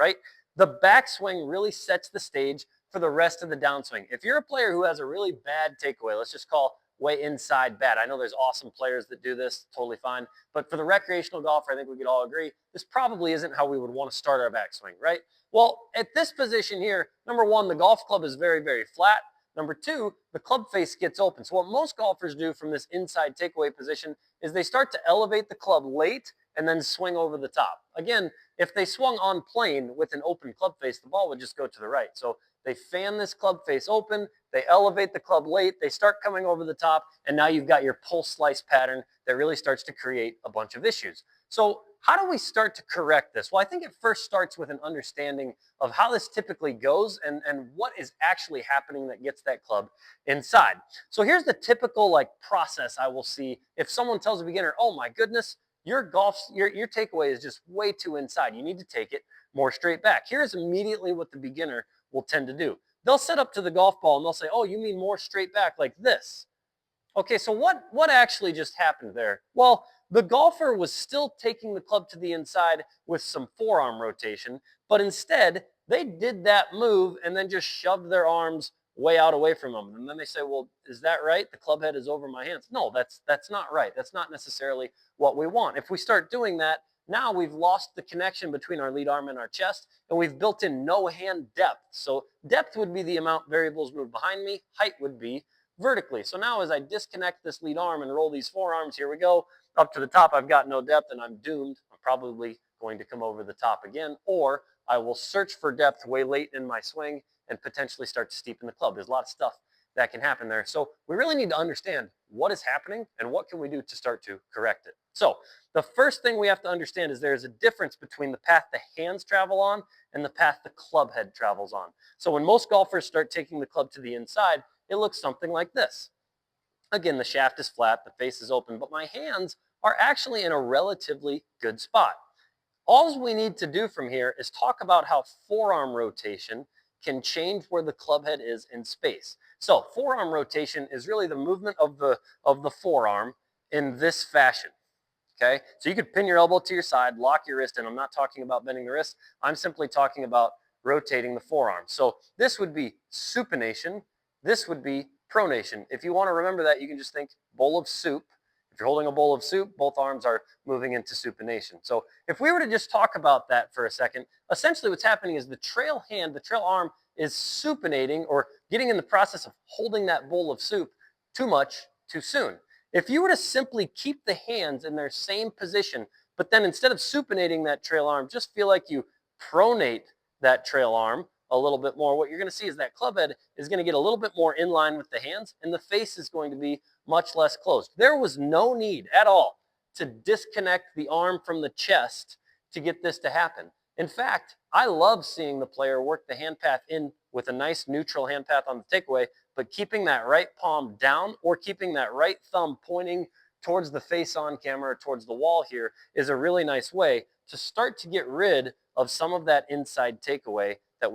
right? The backswing really sets the stage for the rest of the downswing. If you're a player who has a really bad takeaway, let's just call way inside bad. I know there's awesome players that do this, totally fine. But for the recreational golfer, I think we could all agree, this probably isn't how we would want to start our backswing, right? Well, at this position here, number one, the golf club is very, very flat. Number two, the club face gets open. So what most golfers do from this inside takeaway position is they start to elevate the club late and then swing over the top. Again, if they swung on plane with an open club face, the ball would just go to the right. So they fan this club face open, they elevate the club late, they start coming over the top, and now you've got your pull slice pattern that really starts to create a bunch of issues. So how do we start to correct this? Well, I think it first starts with an understanding of how this typically goes and what is actually happening that gets that club inside. So here's the typical process I will see if someone tells a beginner, oh my goodness, your takeaway is just way too inside. You need to take it more straight back. Here's immediately what the beginner will tend to do. They'll set up to the golf ball and they'll say, oh, you mean more straight back like this? Okay, so what actually just happened there? Well, the golfer was still taking the club to the inside with some forearm rotation, but instead they did that move and then just shoved their arms way out away from them. And then they say, well, is that right? The club head is over my hands. No, that's not right. That's not necessarily what we want. If we start doing that, now we've lost the connection between our lead arm and our chest, and we've built in no hand depth. So depth would be the amount variables moved behind me. Height would be vertically. So now as I disconnect this lead arm and roll these forearms, here we go, up to the top, I've got no depth and I'm doomed. I'm probably going to come over the top again, or I will search for depth way late in my swing and potentially start to steepen the club. There's a lot of stuff that can happen there. So we really need to understand what is happening and what can we do to start to correct it. So the first thing we have to understand is there's a difference between the path the hands travel on and the path the club head travels on. So when most golfers start taking the club to the inside, it looks something like this. Again, the shaft is flat, the face is open, but my hands are actually in a relatively good spot. All we need to do from here is talk about how forearm rotation can change where the club head is in space. So forearm rotation is really the movement of the forearm in this fashion. Okay, so you could pin your elbow to your side, lock your wrist in. I'm not talking about bending the wrist. I'm simply talking about rotating the forearm. So this would be supination. This would be pronation. If you want to remember that, you can just think bowl of soup. If you're holding a bowl of soup, both arms are moving into supination. So if we were to just talk about that for a second, essentially what's happening is the trail arm is supinating or getting in the process of holding that bowl of soup too much too soon. If you were to simply keep the hands in their same position, but then instead of supinating that trail arm, just feel like you pronate that trail arm a little bit more, what you're going to see is that club head is going to get a little bit more in line with the hands and the face is going to be much less closed. There was no need at all to disconnect the arm from the chest to get this to happen. In fact, I love seeing the player work the hand path in with a nice neutral hand path on the takeaway, but keeping that right palm down or keeping that right thumb pointing towards the face on camera or towards the wall here is a really nice way to start to get rid of some of that inside takeaway that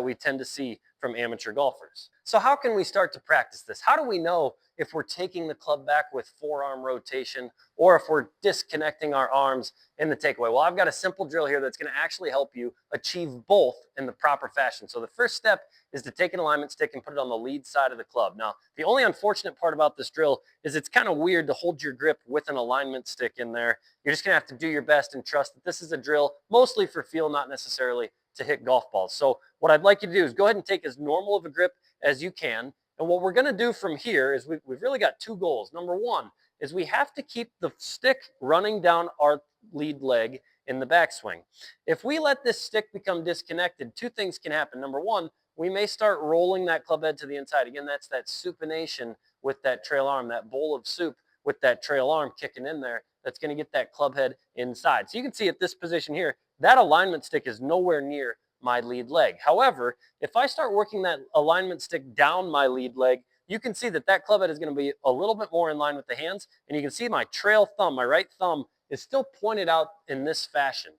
we tend to see from amateur golfers. So how can we start to practice this? How do we know if we're taking the club back with forearm rotation or if we're disconnecting our arms in the takeaway? Well, I've got a simple drill here that's going to actually help you achieve both in the proper fashion. So the first step is to take an alignment stick and put it on the lead side of the club. Now, the only unfortunate part about this drill is it's kind of weird to hold your grip with an alignment stick in there. You're just going to have to do your best and trust that this is a drill mostly for feel, not necessarily to hit golf balls. So what I'd like you to do is go ahead and take as normal of a grip as you can. And what we're going to do from here is we've really got two goals. Number one is we have to keep the stick running down our lead leg in the backswing. If we let this stick become disconnected, two things can happen. Number one, we may start rolling that club head to the inside. Again, that's that supination with that trail arm, that bowl of soup with that trail arm kicking in there. That's going to get that club head inside. So you can see at this position here, that alignment stick is nowhere near my lead leg. However, if I start working that alignment stick down my lead leg, you can see that that club head is going to be a little bit more in line with the hands. And you can see my trail thumb, my right thumb, is still pointed out in this fashion.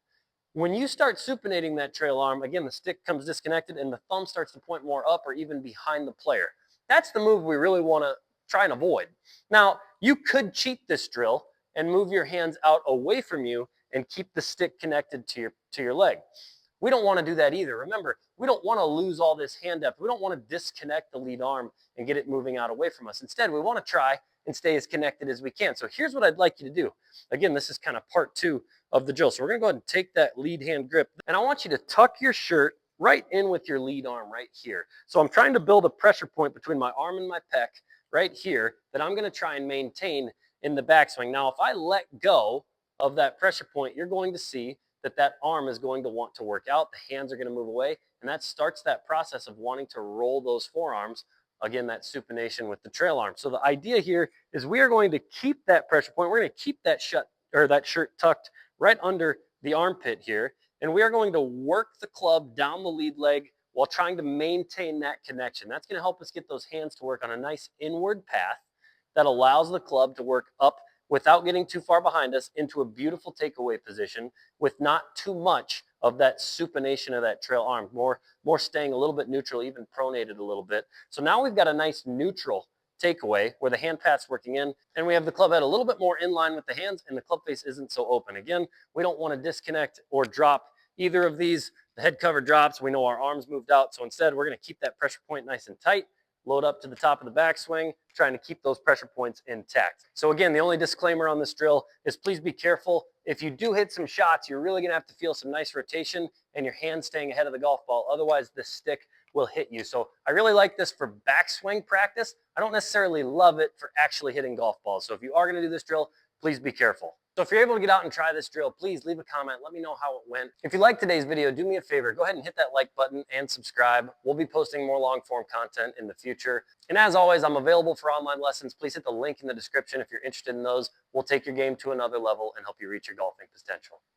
When you start supinating that trail arm, again, the stick comes disconnected and the thumb starts to point more up or even behind the player. That's the move we really want to try and avoid. Now, you could cheat this drill and move your hands out away from you and keep the stick connected to your leg. We don't want to do that either. Remember, we don't want to lose all this hand depth. We don't want to disconnect the lead arm and get it moving out away from us. Instead, we want to try and stay as connected as we can. So here's what I'd like you to do. Again, this is kind of part 2 of the drill. So we're going to go ahead and take that lead hand grip, and I want you to tuck your shirt right in with your lead arm right here. So I'm trying to build a pressure point between my arm and my pec right here that I'm going to try and maintain in the backswing. Now, if I let go of that pressure point, you're going to see that that arm is going to want to work out. The hands are going to move away, and that starts that process of wanting to roll those forearms. Again, that supination with the trail arm. So the idea here is we are going to keep that pressure point. We're going to keep that shirt tucked right under the armpit here, and we are going to work the club down the lead leg while trying to maintain that connection. That's going to help us get those hands to work on a nice inward path that allows the club to work up without getting too far behind us into a beautiful takeaway position with not too much of that supination of that trail arm, more staying a little bit neutral, even pronated a little bit. So now we've got a nice neutral takeaway where the hand path's working in, and we have the club head a little bit more in line with the hands, and the club face isn't so open. Again, we don't want to disconnect or drop either of these. The head cover drops, we know our arms moved out, so instead we're going to keep that pressure point nice and tight, load up to the top of the backswing, trying to keep those pressure points intact. So again, the only disclaimer on this drill is please be careful. If you do hit some shots, you're really gonna have to feel some nice rotation and your hand staying ahead of the golf ball. Otherwise, this stick will hit you. So I really like this for backswing practice. I don't necessarily love it for actually hitting golf balls. So if you are gonna do this drill, please be careful. So if you're able to get out and try this drill, please leave a comment. Let me know how it went. If you liked today's video, do me a favor. Go ahead and hit that like button and subscribe. We'll be posting more long form content in the future. And as always, I'm available for online lessons. Please hit the link in the description if you're interested in those. We'll take your game to another level and help you reach your golfing potential.